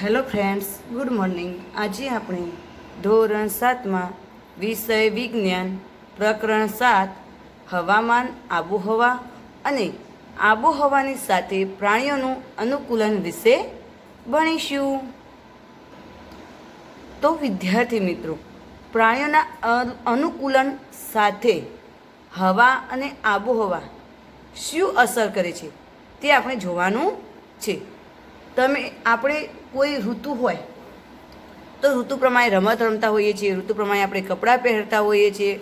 Hello friends, good morning. આજે આપણે ધોરણ 7માં વિષય વિજ્ઞાન પ્રકરણ 7 હવામાન, આબોહવા અને આબોહવાની સાથે પ્રાણીઓનું અનુકૂલન વિશે ભણીશું. તો વિદ્યાર્થી મિત્રો, પ્રાણીઓના અનુકૂલન સાથે હવા અને આબોહવા શું અસર કરે છે તે આપણે જોવાનું છે. આપણે કોઈ ઋતુ હોય તો ઋતુ પ્રમાણે રમત રમતા હોઈએ છીએ, ઋતુ પ્રમાણે આપણે કપડાં પહેરતા હોઈએ છીએ.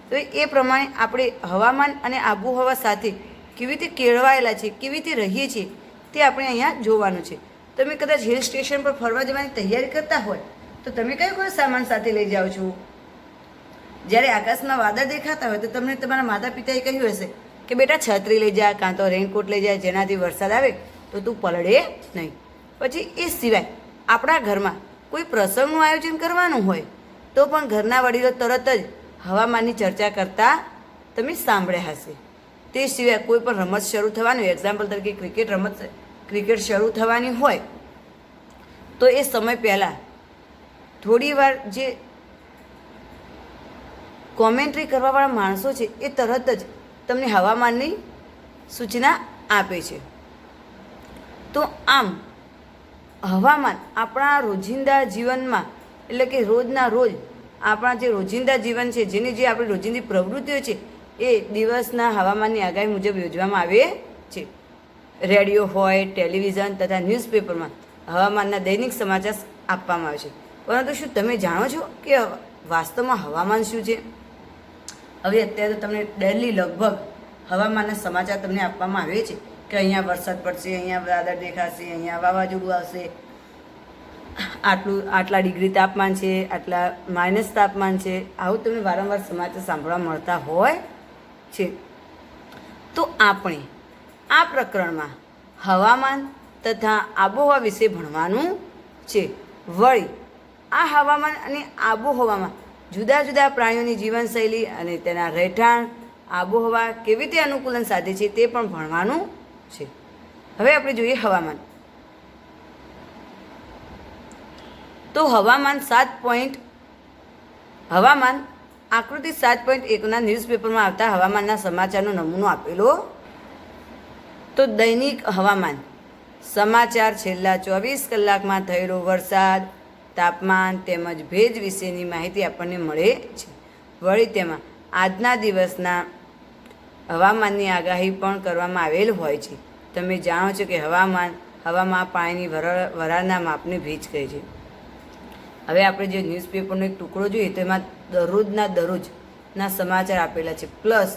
તો એ પ્રમાણે આપણે હવામાન અને આબોહવા સાથે કેવી રીતે કેળવાયેલા છે, કેવી રીતે રહીએ છીએ તે આપણે અહીંયા જોવાનું છે. તમે કદાચ હિલ સ્ટેશન પર ફરવા જવાની તૈયારી કરતા હોય તો તમે કયો કયો સામાન સાથે લઈ જાઓ છો? જ્યારે આકાશમાં વાદળ દેખાતા હોય તો તમને તમારા માતા પિતાએ કહ્યું હશે કે બેટા છત્રી લઈ જા, કાં તો રેનકોટ લઈ જા, જેનાથી વરસાદ આવે તો તું પલળે નહીં. પછી એ સિવાય આપણા ઘરમાં કોઈ પ્રસંગનું આયોજન કરવાનું હોય તો પણ ઘરના વડીલો તરત જ હવામાનની ચર્ચા કરતા તમે સાંભળ્યા હશે. તે સિવાય કોઈ પણ રમત શરૂ થવાની હોય, એક્ઝામ્પલ તરીકે ક્રિકેટ શરૂ થવાની હોય તો એ સમય પહેલાં થોડી વાર જે કોમેન્ટ્રી કરવાવાળા માણસો છે એ તરત જ તમને હવામાનની સૂચના આપે છે. તો આમ હવામાન આપણા રોજિંદા જીવનમાં, એટલે કે રોજના રોજ આપણા જે રોજિંદા જીવન છે, જેની જે આપણી રોજિંદી પ્રવૃત્તિઓ છે એ દિવસના હવામાનની આગાહી મુજબ યોજવામાં આવે છે. રેડિયો હોય, ટેલિવિઝન તથા ન્યૂઝપેપરમાં હવામાનના દૈનિક સમાચાર આપવામાં આવે છે. પરંતુ શું તમે જાણો છો કે વાસ્તવમાં હવામાન શું છે? હવે અત્યારે તો તમને ડેલી લગભગ હવામાનના સમાચાર તમને આપવામાં આવે છે કે અહીંયા વરસાદ પડશે, અહીંયા વાદળ દેખાશે, અહીંયા વાવાઝોડું આવશે, આટલા ડિગ્રી તાપમાન છે, આટલા માઇનસ તાપમાન છે. આવું તમને વારંવાર સમાચાર સાંભળવા મળતા હોય છે. તો આપણે આ પ્રકરણમાં હવામાન તથા આબોહવા વિશે ભણવાનું છે. વળી આ હવામાન અને આબોહવામાં જુદા જુદા પ્રાણીઓની જીવનશૈલી અને તેના રહેઠાણ, આબોહવા કેવી રીતે અનુકૂલન સાધે છે તે પણ ભણવાનું છે. હવે આપણે જોઈએ હવામાન. તો હવામાન આકૃતિ 7.1ના ન્યૂઝપેપરમાં આવતા હવામાનના સમાચારનો નમૂનો આપેલો. તો દૈનિક હવામાન સમાચાર છેલ્લા 24 કલાકમાં થયેલો વરસાદ, તાપમાન તેમજ ભેજ વિશેની માહિતી આપણને મળે છે. વળી તેમાં આજના દિવસના હવામાનની આગાહી પણ કરવામાં આવેલ હોય છે. તમે જાણો છો કે હવામાં પાણીની વરાળના માપને ભેજ કહે છે. હવે આપણે જે ન્યૂઝપેપરનો એક ટુકડો જોઈએ તો એમાં દરરોજના સમાચાર આપેલા છે. પ્લસ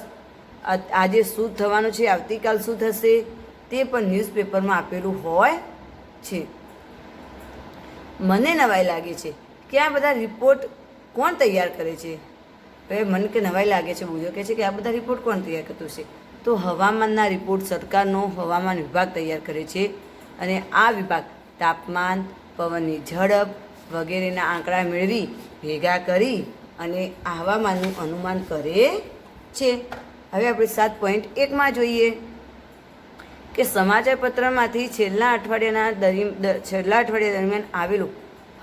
આજે શું થવાનું છે, આવતીકાલ શું થશે તે પણ ન્યૂઝપેપરમાં આપેલું હોય છે. મને નવાઈ લાગે છે કે આ બધા રિપોર્ટ કોણ તૈયાર કરે છે? મને કે નવાઈ લાગે છે, બીજો કહે છે કે આ બધા રિપોર્ટ કોણ તૈયાર કરતું છે? તો હવામાનના રિપોર્ટ સરકારનો હવામાન વિભાગ તૈયાર કરે છે. અને આ વિભાગ તાપમાન, પવનની ઝડપ વગેરેના આંકડા મેળવી ભેગા કરી અને હવામાનનું અનુમાન કરે છે. હવે આપણે 7.1માં જોઈએ કે સમાચાર પત્રમાંથી છેલ્લા અઠવાડિયા દરમિયાન આવેલો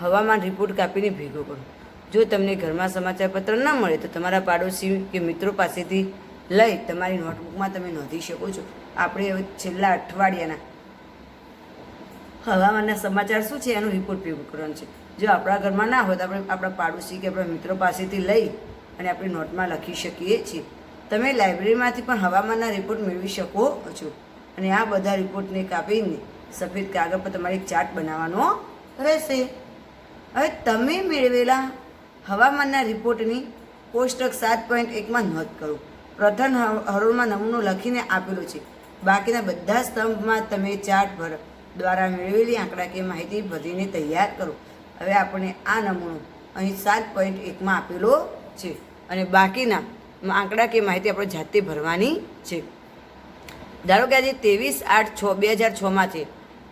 હવામાન રિપોર્ટ કાપીને ભેગો કરો. જો તમને ઘરમાં સમાચાર પત્ર ન મળે તો તમારા પાડોશી કે મિત્રો પાસેથી લઈ તમારી નોટબુકમાં તમે નોંધી શકો છો. આપણે હવે છેલ્લા અઠવાડિયાના હવામાનના સમાચાર શું છે એનો રિપોર્ટ ભેગો કરવાનો છે. જો આપણા ઘરમાં ના હોય તો આપણે આપણા પાડોશી કે આપણા મિત્રો પાસેથી લઈ અને આપણી નોટમાં લખી શકીએ છીએ. તમે લાઇબ્રેરીમાંથી પણ હવામાનના રિપોર્ટ મેળવી શકો છો. અને આ બધા રિપોર્ટને કાપીને સફેદ કાગળ પર તમારે એક ચાર્ટ બનાવવાનો રહેશે. હવે તમે મેળવેલા હવામાનના રિપોર્ટની કોષ્ટક 7.1માં નોંધ કરો. પ્રથમ હરોળમાં નમૂનો લખીને આપેલો છે. બાકીના બધા સ્તંભમાં તમે ચાર્ટ દ્વારા મેળવેલી આંકડાકીય માહિતી ભરીને તૈયાર કરો. હવે આપણે આ નમૂનો અહીં 7.1માં આપેલો છે અને બાકીના આંકડાકીય માહિતી આપણે જાતે ભરવાની છે. ધારો કે આજે 23/8/2006માં છે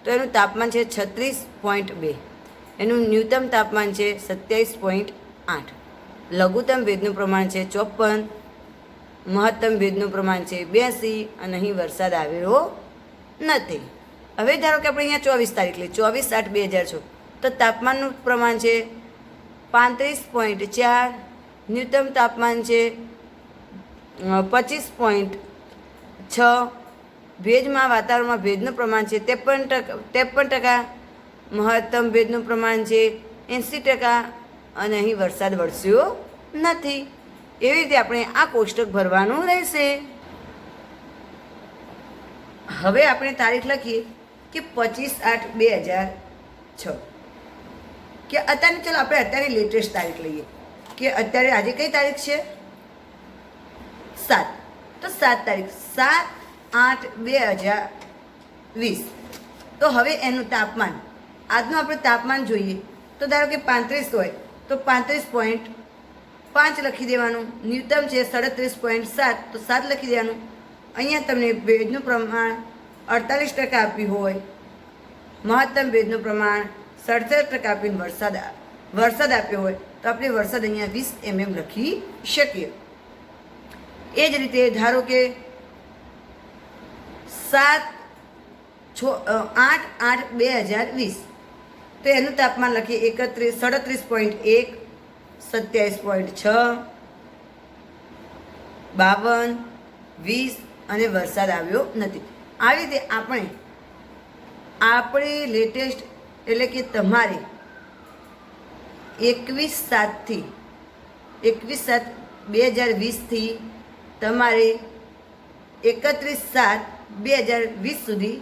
તો એનું તાપમાન છે 36.2, એનું ન્યૂનતમ તાપમાન છે 27.8, લઘુત્તમ ભેજનું પ્રમાણ છે 54, મહત્તમ ભેજનું પ્રમાણ છે 82 અને અહીં વરસાદ આવેલો નથી. હવે ધારો કે આપણે અહીંયા 24 તારીખ લઈએ, 24/8/2006 તો તાપમાનનું પ્રમાણ છે 35.4, ન્યૂનતમ તાપમાન છે 25.6, ભેજમાં વાતાવરણમાં ભેજનું પ્રમાણ છે 53%, મહત્તમ ભેજનું પ્રમાણ છે 80%, અને અહીં વરસાદ વરસ્યો નથી. એવી રીતે આપણે આ કોષ્ટક ભરવાનું રહેશે. હવે આપણે તારીખ લખીએ કે 25/8/2006, કે અત્યારે ચાલો આપણે અત્યારે લેટેસ્ટ તારીખ લઈએ કે અત્યારે આજે કઈ તારીખ છે? 7. તો 7 તારીખ 7/8/2020. તો હવે એનું તાપમાન, આજનું આપણે તાપમાન જોઈએ તો ધારો કે 35 હોય તો 35.5 લખી દેવાનું. ન્યૂનતમ છે 37.7, તો 7 લખી દેવાનું. અહીંયા તમને ભેજનું પ્રમાણ 48% આપ્યું હોય, મહત્તમ ભેજનું પ્રમાણ 67% આપીને વરસાદ આપ્યો હોય તો આપણે વરસાદ અહીંયા 20 mm લખી શકીએ. એ જ રીતે ધારો કે 8/8/2020, તો એનું તાપમાન લખીએ 37.1, 27.6, 52, 20, અને વરસાદ આવ્યો નથી. આવી રીતે આપણે લેટેસ્ટ એટલે કે તમારે 21/7/2020 તમારે 31/7/2020 સુધી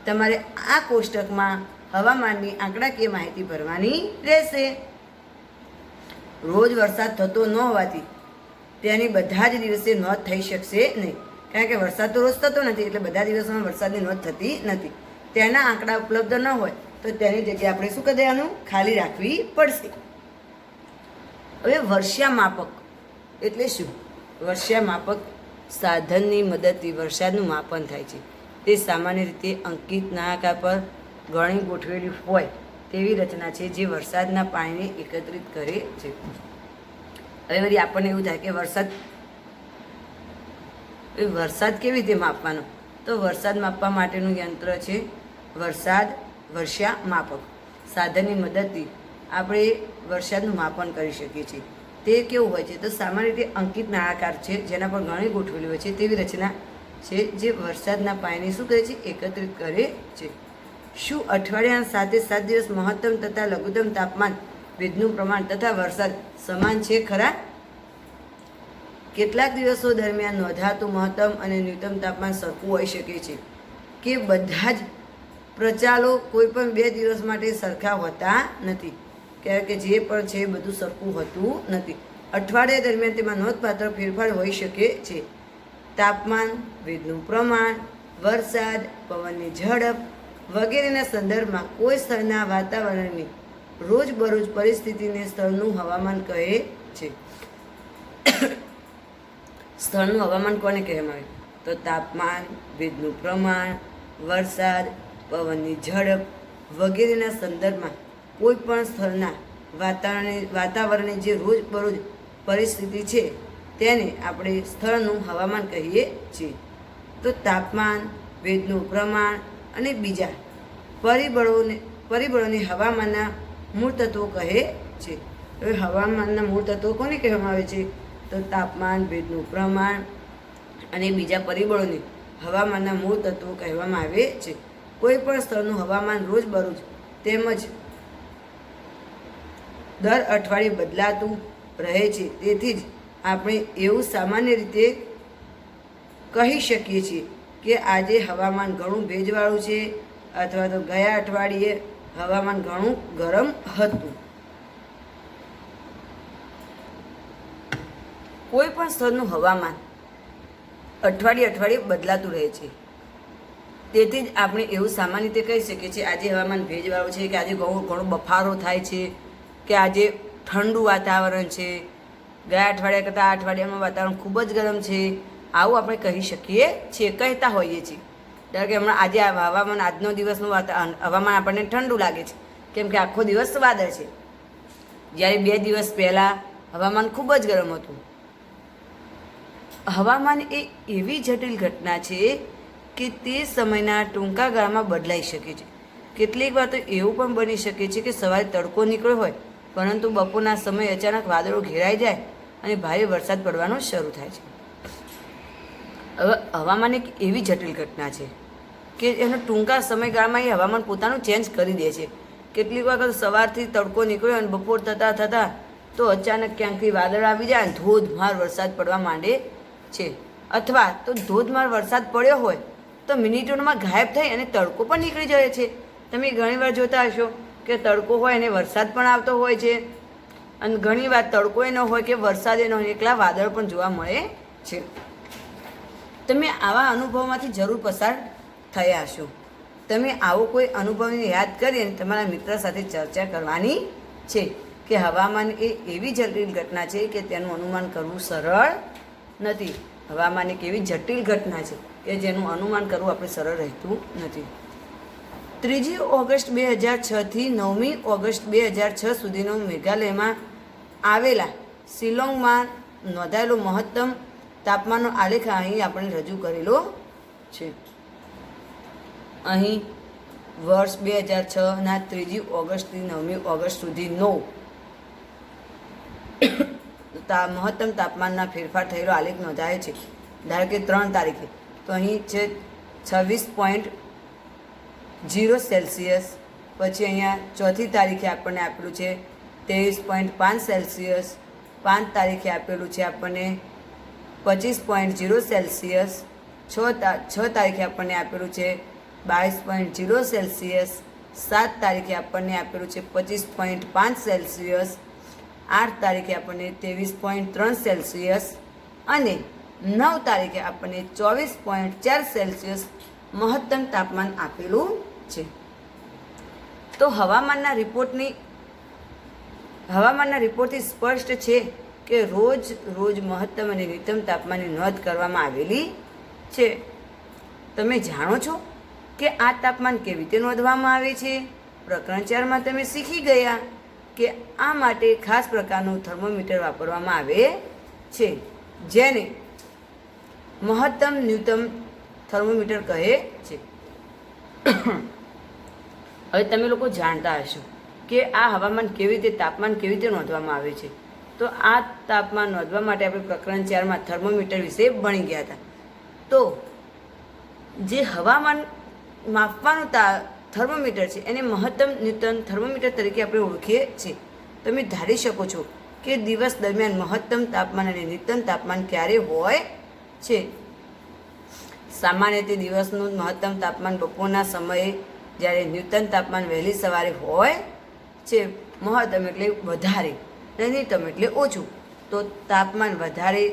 તમારે આ કોષ્ટકમાં હવામાનની આંકડાકીય માહિતી ભરવાની રહેશે. રોજ વરસાદ થતો ન હોવાથી તેની બધા જ દિવસે નોંધ થઈ શકશે નહીં, કારણ કે વરસાદ તો રોજ થતો નથી, એટલે બધા દિવસોમાં વરસાદની નોંધ થતી નથી. તેના આંકડા ઉપલબ્ધ ન હોય તો તેની જગ્યાએ આપણે શું કરી દેવાનું? ખાલી રાખવી પડશે. હવે વર્ષા માપક એટલે શું? વર્ષા માપક સાધનની મદદથી વરસાદનું માપન થાય છે. તે સામાન્ય રીતે અંકિત નળાકાર પર ગણી ગોઠવેલી હોય તેવી રચના છે જે વરસાદના પાણીને એકત્રિત કરે છે. હવે વળી આપણને એવું થાય કે વરસાદ કેવી રીતે માપવાનો? તો વરસાદ માપવા માટેનું યંત્ર છે વર્ષા માપક. સાધનની મદદથી આપણે વરસાદનું માપન કરી શકીએ છીએ. તે કેવું હોય છે? તો સામાન્ય રીતે અંકિત નળાકાર છે જેના પર ગણી ગોઠવેલી હોય છે તેવી રચના છે જે વરસાદના પાણીને શું કરે છે? એકત્રિત કરે છે. શું અઠવાડિયાના 7 દિવસ મહત્તમ તથા લઘુત્તમ તાપમાન, ભેજનું પ્રમાણ તથા વરસાદ સમાન છે ખરા? કેટલાક દિવસો દરમિયાન નોંધાતું મહત્તમ અને ન્યૂનતમ તાપમાન સરખું હોઈ શકે છે કે બધા જ પ્રચાલો કોઈ પણ 2 દિવસ માટે સરખા હોતા નથી, કારણ કે જે પણ છે એ બધું સરખું હોતું નથી. અઠવાડિયા દરમિયાન તેમાં નોંધપાત્ર ફેરફાર હોઈ શકે છે. તાપમાન, ભેજનું પ્રમાણ, વરસાદ, પવનની ઝડપ વગેરેના સંદર્ભમાં કોઈ સ્થળના વાતાવરણની રોજબરોજ પરિસ્થિતિને સ્થળનું હવામાન કહે છે. સ્થળનું હવામાન કોને કહેવામાં આવે? તો તાપમાન, ભેજનું પ્રમાણ, વરસાદ, પવનની ઝડપ વગેરેના સંદર્ભમાં કોઈ પણ સ્થળના વાતાવરણની જે રોજબરોજ પરિસ્થિતિ છે તેને આપણે સ્થળનું હવામાન કહીએ છીએ. તો તાપમાન, ભેજનું પ્રમાણ અને બીજા પરિબળોને હવામાનના મૂળ તત્વો કહે છે. હવે હવામાનના મૂળ તત્વો કોને કહેવામાં આવે છે? તો તાપમાન, ભેજનું પ્રમાણ અને બીજા પરિબળોને હવામાનના મૂળ તત્વો કહેવામાં આવે છે. કોઈ પણ સ્થળનું હવામાન રોજબરોજ તેમજ દર અઠવાડિયે બદલાતું રહે છે. તેથી જ આપણે એવું સામાન્ય રીતે કહી શકીએ છીએ કે આજે હવામાન ઘણું ભેજવાળું છે અથવા તો ગયા અઠવાડિયે હવામાન ઘણું ગરમ હતું. કોઈ પણ સ્થળનું હવામાન અઠવાડિયે બદલાતું રહે છે. તેથી જ આપણે એવું સામાન્ય રીતે કહી શકીએ છીએ આજે હવામાન ભેજવાળું છે, કે આજે ઘણો બફારો થાય છે, કે આજે ઠંડુ વાતાવરણ છે, ગયા અઠવાડિયા કરતાં આ અઠવાડિયામાં વાતાવરણ ખૂબ જ ગરમ છે. આવું આપણે કહી શકીએ છીએ, કહેતા હોઈએ છીએ. ધારો કે હમણાં આજે હવામાન, આજનો દિવસનું હવામાન આપણને ઠંડુ લાગે છે, કેમ કે આખો દિવસ વાદળ છે, જ્યારે 2 દિવસ પહેલાં હવામાન ખૂબ જ ગરમ હતું. હવામાન એ એવી જટિલ ઘટના છે કે તે સમયના ટૂંકા ગાળામાં બદલાઈ શકે છે. કેટલીક વાર તો એવું પણ બની શકે છે કે સવારે તડકો નીકળ્યો હોય, પરંતુ બપોરના સમયે અચાનક વાદળો ઘેરાઈ જાય અને ભારે વરસાદ પડવાનો શરૂ થાય છે. હવે હવામાન એક એવી જટિલ ઘટના છે કે એનો ટૂંકા સમયગાળામાં એ હવામાન પોતાનું ચેન્જ કરી દે છે. કેટલીક વખત સવારથી તડકો નીકળ્યો અને બપોર થતાં તો અચાનક ક્યાંકથી વાદળ આવી જાય અને ધોધમાર વરસાદ પડવા માંડે છે. અથવા તો ધોધમાર વરસાદ પડ્યો હોય તો મિનિટોમાં ગાયબ થઈ અને તડકો પણ નીકળી જાય છે. તમે ઘણીવાર જોતા હશો કે તડકો હોય અને વરસાદ પણ આવતો હોય છે, અને ઘણીવાર તડકો ન હોય કે વરસાદ ન હોય, એકલા વાદળ પણ જોવા મળે છે. તમે આવા અનુભવમાંથી જરૂર પસાર થયા હશો. તમે આવો કોઈ અનુભવને યાદ કરી અને તમારા મિત્ર સાથે ચર્ચા કરવાની છે કે હવામાન એ એવી જટિલ ઘટના છે કે તેનું અનુમાન કરવું સરળ નથી. હવામાન એક એવી જટિલ ઘટના છે કે જેનું અનુમાન કરવું આપણે સરળ રહેતું નથી. 3 ઓગસ્ટ 2006થી 9 ઓગસ્ટ 2006 સુધીનો મેઘાલયમાં આવેલા શિલોંગમાં નોંધાયેલો મહત્તમ તાપમાનનો આલેખ અહીં આપણે રજૂ કરેલો છે. અહીં વર્ષ 2006ના 3 ઓગસ્ટથી 9 ઓગસ્ટ સુધીનો મહત્તમ તાપમાનના ફેરફાર થયેલો આલેખ નોંધાય છે. ધારો કે 3 તારીખે તો અહીં છે 26.0 સેલ્સિયસ. પછી અહીંયા 4મી તારીખે આપણને આપેલું છે 23.5 સેલ્સિયસ. 5 તારીખે આપેલું છે આપણને 25.0 સેલ્સિયસ. 6 તારીખે આપણને આપેલું છે 22.0 સેલ્સિયસ. 7 તારીખે આપણને આપેલું છે 25.5 સેલ્સિયસ. 8 તારીખે આપણને 23.3 સેલ્સિયસ અને 9 તારીખે આપણને 24.4 સેલ્સિયસ મહત્તમ તાપમાન આપેલું છે. તો હવામાનના રિપોર્ટથી સ્પષ્ટ છે કે રોજ મહત્તમ અને ન્યૂનતમ તાપમાનની નોંધ કરવામાં આવેલી છે. તમે જાણો છો કે આ તાપમાન કેવી રીતે નોંધવામાં આવે છે? પ્રકરણ 4માં તમે શીખી ગયા કે આ માટે ખાસ પ્રકારનું થર્મોમીટર વાપરવામાં આવે છે, જેને મહત્તમ ન્યૂનતમ થર્મોમીટર કહે છે. હવે તમે લોકો જાણતા હશો કે આ હવામાન કેવી રીતે, તાપમાન કેવી રીતે નોંધવામાં આવે છે. તો આ તાપમાન નોંધવા માટે આપણે પ્રકરણ 4માં થર્મોમીટર વિશે ભણી ગયા હતા. તો જે હવામાન માપવાનું થર્મોમીટર છે એને મહત્તમ ન્યૂનતમ થર્મોમીટર તરીકે આપણે ઓળખીએ છીએ. તમે ધારી શકો છો કે દિવસ દરમિયાન મહત્તમ તાપમાન અને ન્યૂનતમ તાપમાન ક્યારે હોય છે. સામાન્ય રીતે દિવસનું મહત્તમ તાપમાન બપોરના સમયે, જ્યારે ન્યૂનતમ તાપમાન વહેલી સવારે હોય છે. મહત્તમ એટલે વધારે અને ન્યૂનતમ એટલે ઓછું. તો તાપમાન વધારે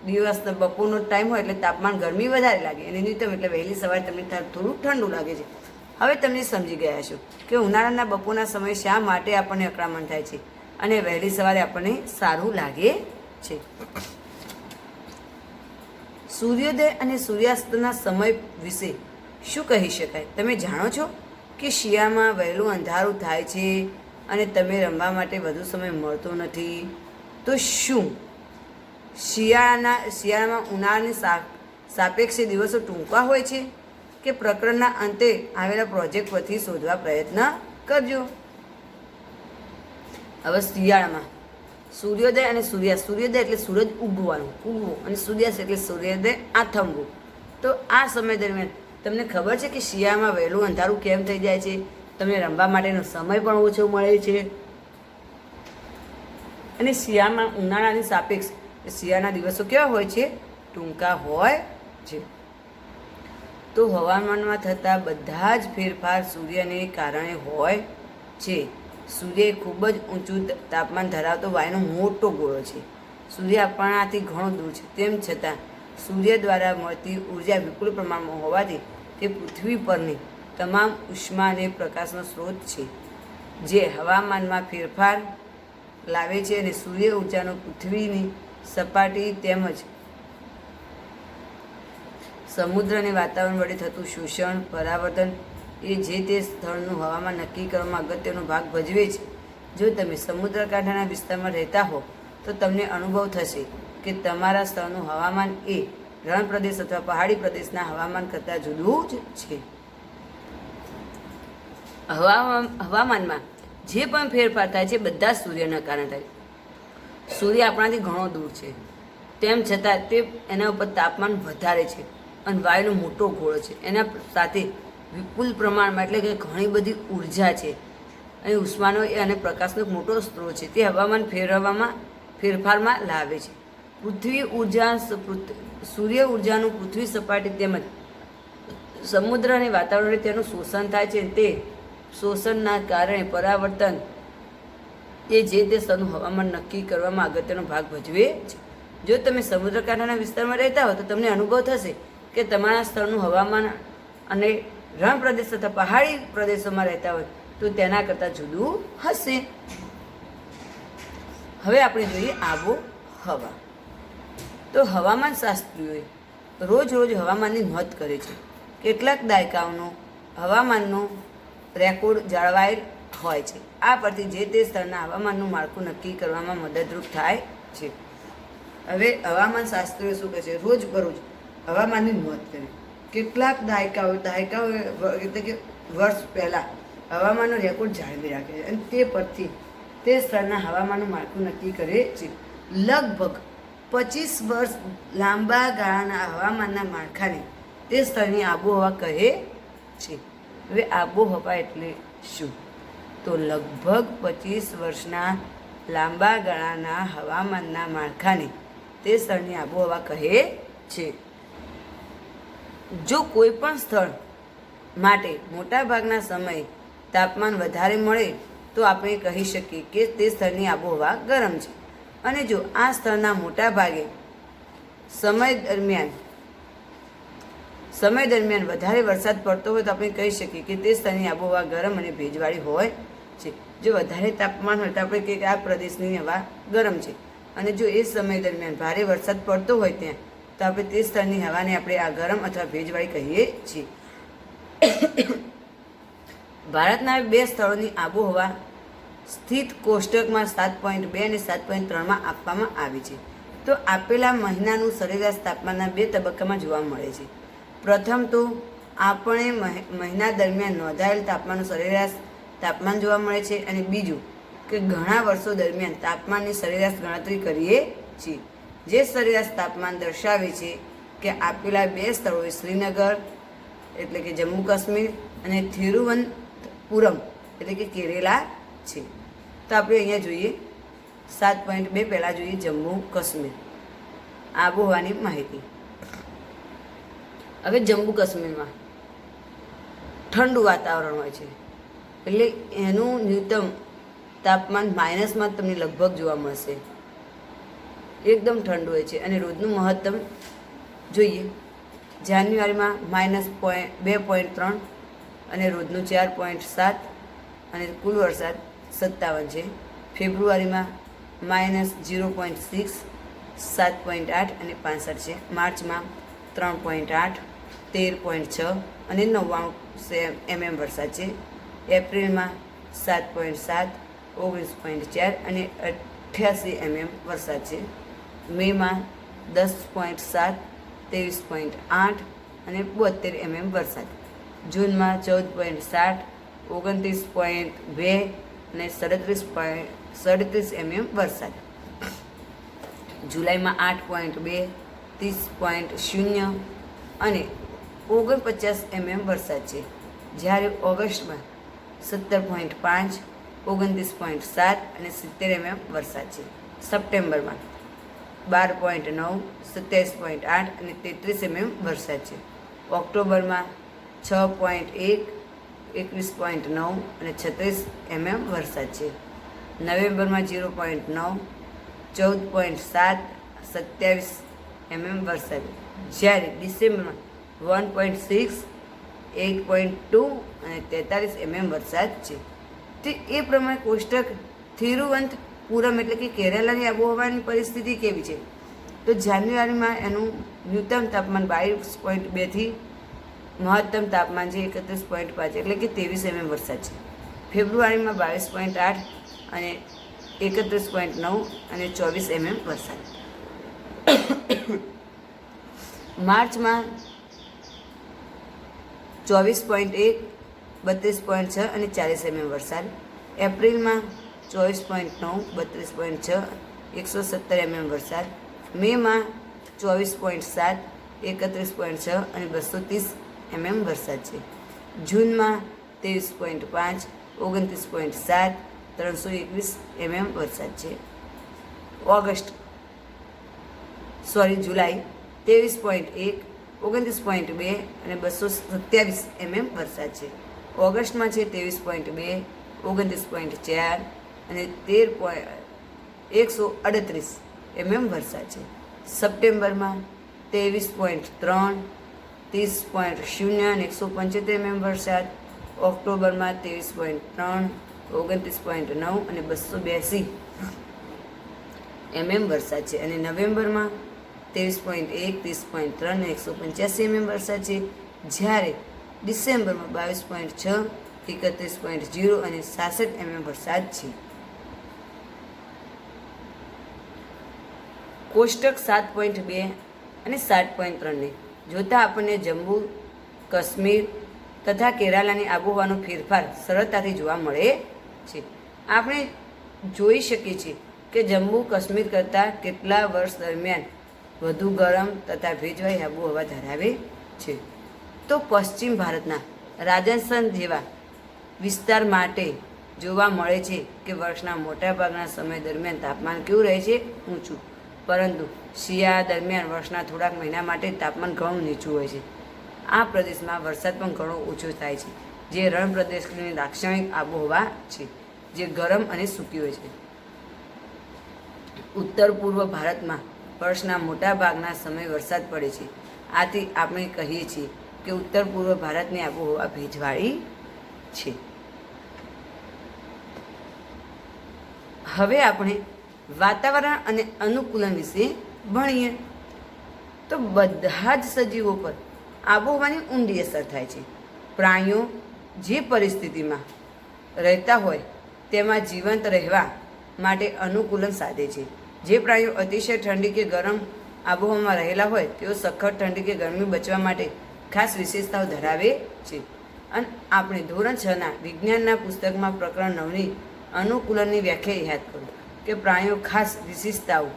દિવસનો બપોરનો ટાઈમ હોય એટલે તાપમાન ગરમી વધારે લાગે, અને ન્યૂનતમ એટલે વહેલી સવારે તમને થોડું ઠંડુ લાગે છે. હવે તમે સમજી ગયા છો કે ઉનાળાના બપોરના સમયે શા માટે આપણને અકળામણ થાય છે અને વહેલી સવારે આપણને સારું લાગે છે. સૂર્યોદય અને સૂર્યાસ્તના સમય વિશે શું કહી શકાય? તમે જાણો છો કે શિયાળામાં વહેલું અંધારું થાય છે અને તમે રમવા માટે વધુ સમય મળતો નથી. તો શું શિયાળામાં ઉનાળાની સાપેક્ષે દિવસો ટૂંકા હોય છે? કે પ્રકરણના અંતે આવેલા પ્રોજેક્ટ પરથી શોધવા પ્રયત્ન કરજો. હવે શિયાળામાં સૂર્યોદય અને સૂર્યોદય એટલે સૂરજ ઉગવું અને સૂર્યાસ્ત એટલે સૂર્યોદય આથમવું. તો આ સમય દરમિયાન તમને ખબર છે કે શિયાળામાં વહેલું અંધારું કેમ થઈ જાય છે? તમને રમવા માટેનો સમય પણ ઓછો મળે છે. અને શિયાળામાં ઉનાળાની સાપેક્ષ શિયાળાના દિવસો કેવા હોય છે? ટૂંકા હોય છે. તો હવામાનમાં થતા બધા જ ફેરફાર સૂર્યને કારણે હોય છે. સૂર્ય ખૂબ જ ઊંચું તાપમાન ધરાવતો વાયુનો મોટો ગોળો છે. સૂર્ય આપણાથી ઘણો દૂર છે, તેમ છતાં સૂર્ય દ્વારા મળતી ઉર્જા વિપુલ પ્રમાણમાં હોવાથી તે પૃથ્વી પરની તમામ ઉષ્મા અને પ્રકાશનો સ્ત્રોત છે, જે હવામાનમાં ફેરફાર લાવે છે. અને સૂર્ય ઊર્જાનો પૃથ્વીની સપાટી તેમજ સમુદ્ર અને વાતાવરણ વડે થતું શોષણ, પરાવર્તન એ જે તે સ્થળનું હવામાન નક્કી કરવામાં અગત્યનો ભાગ ભજવે છે. જો તમે સમુદ્રકાંઠાના વિસ્તારમાં રહેતા હો તો તમને અનુભવ થશે કે તમારા સ્થળનું હવામાન એ રણ પ્રદેશ અથવા પહાડી પ્રદેશના હવામાન કરતાં જુદું જ છે. હવામાનમાં જે પણ ફેરફાર થાય છે બધા સૂર્યના કારણે થાય. સૂર્ય આપણાથી ઘણો દૂર છે, તેમ છતાં તે એના ઉપર તાપમાન વધારે છે અને વાયુનો મોટો ગોળો છે. એના સાથે વિપુલ પ્રમાણમાં એટલે કે ઘણી બધી ઉર્જા છે અને ઉષ્માનો અને પ્રકાશનો એક મોટો સ્ત્રોત છે. તે હવામાન ફેરફારમાં લાવે છે. પૃથ્વી ઉર્જા સૂર્ય ઉર્જાનું પૃથ્વી સપાટી તેમજ સમુદ્ર અને વાતાવરણને તેનું શોષણ થાય છે. તે શોષણના કારણે પરાવર્તન એ જે તે સ્થળનું હવામાન નક્કી કરવામાં અગત્યનો ભાગ ભજવે છે. જો તમે સમુદ્રકાંઠાના વિસ્તારમાં રહેતા હો તો તમને અનુભવ થશે કે તમારા સ્થળનું હવામાન અને રણ પ્રદેશ તથા પહાડી પ્રદેશોમાં રહેતા હોય તો તેના કરતાં જુદું હશે. હવે આપણે જોઈએ આબોહવા. તો હવામાન શાસ્ત્રીઓએ રોજ હવામાનની નોંધ કરે છે. કેટલાક દાયકાઓનો હવામાનનો રેકોર્ડ જાળવાયેલ હોય છે. આ પરથી જે તે સ્થળના હવામાનનું માળખું નક્કી કરવામાં મદદરૂપ થાય છે. હવે હવામાન શાસ્ત્રીઓ શું કહે છે? રોજબરોજ હવામાનની નોંધ કરે. કેટલાક દાયકાઓ એટલે કે વર્ષ પહેલાં હવામાનનો રેકોર્ડ જાળવી રાખે છે અને તે પરથી તે સ્થળના હવામાનનું માળખું નક્કી કરે છે. લગભગ 25 વર્ષ લાંબા ગાળાના હવામાનના માળખાને તે સ્થળની આબોહવા કહે છે. હવે આબોહવા એટલે શું? તો લગભગ 25 વર્ષના લાંબા ગાળાના હવામાનના માળખાને તે સ્થળની આબોહવા કહે છે. જો કોઈ પણ સ્થળ માટે મોટાભાગના સમયે તાપમાન વધારે મળે તો આપણે કહી શકીએ કે તે સ્થળની આબોહવા ગરમ છે. અને જો આ સ્થળના મોટા ભાગે સમય દરમિયાન વધારે વરસાદ પડતો હોય તો આપણે કહી શકીએ કે તે સ્થળની આબોહવા ગરમ અને ભેજવાળી હોય છે. જો વધારે તાપમાન હોય તો આપણે કહીએ કે આ પ્રદેશની હવા ગરમ છે. અને જો એ સમય દરમિયાન ભારે વરસાદ પડતો હોય ત્યાં તો આપણે તે સ્થળની હવાને આપણે આ ગરમ અથવા ભેજવાળી કહીએ છીએ. ભારતના 2 સ્થળોની આબોહવા સ્થિત કોષ્ટકમાં 7.2 અને 7.3માં આપવામાં આવી છે. તો આપેલા મહિનાનું સરેરાશ તાપમાનના 2 તબક્કામાં જોવા મળે છે. પ્રથમ તો આપણે મહિના દરમિયાન નોંધાયેલ તાપમાનનું સરેરાશ તાપમાન જોવા મળે છે અને બીજું કે ઘણા વર્ષો દરમિયાન તાપમાનની સરેરાશ ગણતરી કરીએ છીએ. જે સરેરાશ તાપમાન દર્શાવે છે કે આપેલા 2 સ્થળોએ શ્રીનગર એટલે કે જમ્મુ કાશ્મીર અને તિરુવનંતપુરમ એટલે કે કેરેલા છે. તો આપણે અહીંયા જોઈએ 7.2 પહેલાં જોઈએ જમ્મુ કાશ્મીર આબોહવાની માહિતી. હવે જમ્મુ કાશ્મીરમાં ઠંડુ વાતાવરણ હોય છે એટલે એનું ન્યૂનતમ તાપમાન માઇનસમાં તમને લગભગ જોવા મળશે. એકદમ ઠંડુ હોય છે અને રોજનું મહત્તમ જોઈએ જાન્યુઆરીમાં -2.3 અને રોજનું 4.7 અને કુલ વરસાદ 57 છે. ફેબ્રુઆરીમાં -0.6 7.8 અને 65 છે. માર્ચમાં 3.8 13.6 અને 99 વરસાદ છે. એપ્રિલમાં 7.7 19.4 અને 88 વરસાદ છે. મેમાં 10.7 23.8 અને 72 વરસાદ. જૂનમાં 14.7 29.2 અને 37 વરસાદ. જુલાઈમાં 8.2 30.0 અને 49 વરસાદ છે. જ્યારે ઓગસ્ટમાં 17.5 29.7 અને 70 વરસાદ છે. સપ્ટેમ્બરમાં 12.9 27.8 અને 33 વરસાદ છે. ઓક્ટોબરમાં 6.1 21.9 અને 36 વરસાદ છે. નવેમ્બરમાં 0.9 14.7 27 વરસાદ. જ્યારે ડિસેમ્બરમાં 1.6 8.2 અને 43 વરસાદ છે. તે એ પ્રમાણે કોષ્ટક તિરુવનંતપુરમ એટલે કે કેરાલાની આબોહવાની પરિસ્થિતિ કેવી છે? તો જાન્યુઆરીમાં એનું ન્યૂનતમ તાપમાન 22.2 થી મહત્તમ તાપમાન છે 31.5 એટલે કે 23 વરસાદ છે. ફેબ્રુઆરીમાં 22.8 અને 31.9 અને 24 વરસાદ. માર્ચમાં 24.1 32.6 અને 40 mm વરસાદ. એપ્રિલમાં 24.9, 32.6, 117 mm વરસાદ. મેમાં 24.7, 31.6 અને 230 mm વરસાદ છે. જૂનમાં 23.5, 29.7, 321 mm વરસાદ છે. જુલાઈ 23.1, 29.2 અને 227 mm વરસાદ છે. ઓગસ્ટમાં છે 23.2, 29.4 અને 138 mm વરસાદ છે. સપ્ટેમ્બરમાં 23.3, 30.0 અને 175 mm વરસાદ. ઓક્ટોબરમાં 23.3, 29.9 અને 282 mm વરસાદ છે. અને નવેમ્બરમાં 23.1, 30.3 અને 185 mm વરસાદ છે. જ્યારે ડિસેમ્બરમાં 22.6, 31.0 અને 66 mm વરસાદ છે. કોષ્ટક 7.2 અને 7.3 જોતાં આપણને જમ્મુ કાશ્મીર તથા કેરાલાની આબોહવાનો ફેરફાર સરળતાથી જોવા મળે છે. આપણે જોઈ શકીએ છીએ કે જમ્મુ કાશ્મીર કરતાં કેટલા વર્ષ દરમિયાન વધુ ગરમ તથા ભેજવાળી આબોહવા ધરાવે છે. તો પશ્ચિમ ભારતના રાજસ્થાન જેવા વિસ્તાર માટે જોવા મળે છે કે વર્ષના મોટાભાગના સમય દરમિયાન તાપમાન કેવું રહે છે? ઊંચું. પરંતુ શિયાળા દરમિયાન વર્ષના થોડાક મહિના માટે તાપમાન ઘણું નીચું હોય છે. આ પ્રદેશમાં વરસાદ પણ ઘણો ઓછો થાય છે, જે રણ પ્રદેશની લાક્ષણિક આબોહવા છે, જે ગરમ અને સૂકી હોય છે. ઉત્તર પૂર્વ ભારતમાં વર્ષના મોટા ભાગના સમય વરસાદ પડે છે. આથી આપણે કહીએ છીએ કે ઉત્તર પૂર્વ ભારતની આબોહવા ભેજવાળી છે. હવે આપણે વાતાવરણ અને અનુકૂલન વિશે ભણીએ. તો બધા જ સજીવો પર આબોહવાની ઊંડી અસર થાય છે. પ્રાણીઓ જે પરિસ્થિતિમાં રહેતા હોય તેમાં જીવંત રહેવા માટે અનુકૂલન સાધે છે. જે પ્રાણીઓ અતિશય ઠંડી કે ગરમ આબોહવામાં રહેલા હોય તેઓ સખત ઠંડી કે ગરમી બચવા માટે ખાસ વિશેષતાઓ ધરાવે છે. અને આપણે ધોરણ 6ના વિજ્ઞાનના પુસ્તકમાં પ્રકરણ 9ની અનુકૂલનની વ્યાખ્યા યાદ કરો કે પ્રાણીઓ ખાસ વિશેષતાઓ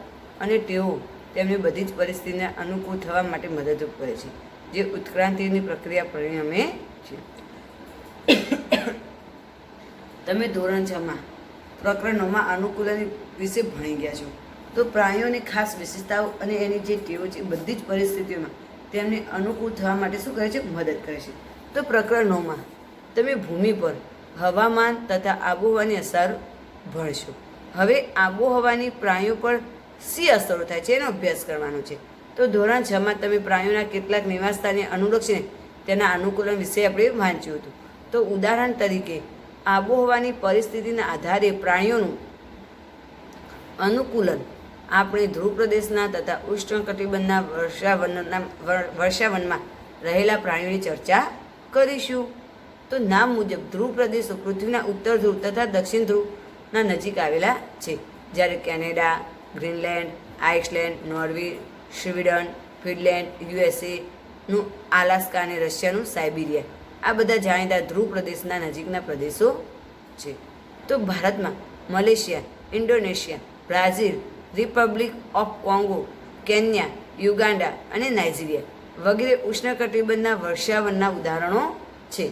અને તેઓ તેમની બધી જ પરિસ્થિતિને અનુકૂળ થવા માટે મદદરૂપ કરે છે, જે ઉત્ક્રાંતિની પ્રક્રિયા પરિણમે છે. તમે ધોરણ 6માં પ્રકરણ 9માં અનુકૂલન વિશે ભણી ગયા છો. તો પ્રાણીઓની ખાસ વિશેષતાઓ અને એની જે ટેવો છે બધી જ પરિસ્થિતિઓમાં તેમને અનુકૂળ થવા માટે શું કરે છે? મદદ કરે છે. તો પ્રકરણ 9માં તમે ભૂમિ પર હવામાન તથા આબોહવાની અસર ભણશો. હવે આબોહવાની પ્રાણીઓ પર શી અસરો થાય છે એનો અભ્યાસ કરવાનો છે. તો ધોરણ 6માં તમે પ્રાણીઓના કેટલાક નિવાસસ્થાનને અનુલક્ષીને તેના અનુકૂલન વિશે આપણે વાંચ્યું હતું. તો ઉદાહરણ તરીકે આબોહવાની પરિસ્થિતિના આધારે પ્રાણીઓનું અનુકૂલન આપણે ધ્રુવ પ્રદેશના તથા ઉષ્ણકટિબંધના વર્ષાવનમાં રહેલા પ્રાણીઓની ચર્ચા કરીશું. તો નામ મુજબ ધ્રુવ પ્રદેશો પૃથ્વીના ઉત્તર ધ્રુવ તથા દક્ષિણ ધ્રુવના નજીક આવેલા છે, જ્યારે Canada, Greenland, Iceland, Norway, Sweden, Finland, યુએસએનું આલાસ્કા અને રશિયાનું સાઇબિરિયા આ બધા જાણીતા ધ્રુવ પ્રદેશના નજીકના પ્રદેશો છે. તો ભારતમાં Malaysia, Indonesia, Brazil, Republic of Congo, Kenya, Uganda અને નાઇજીરિયા વગેરે ઉષ્ણકટિબંધના વર્ષાવનના ઉદાહરણો છે.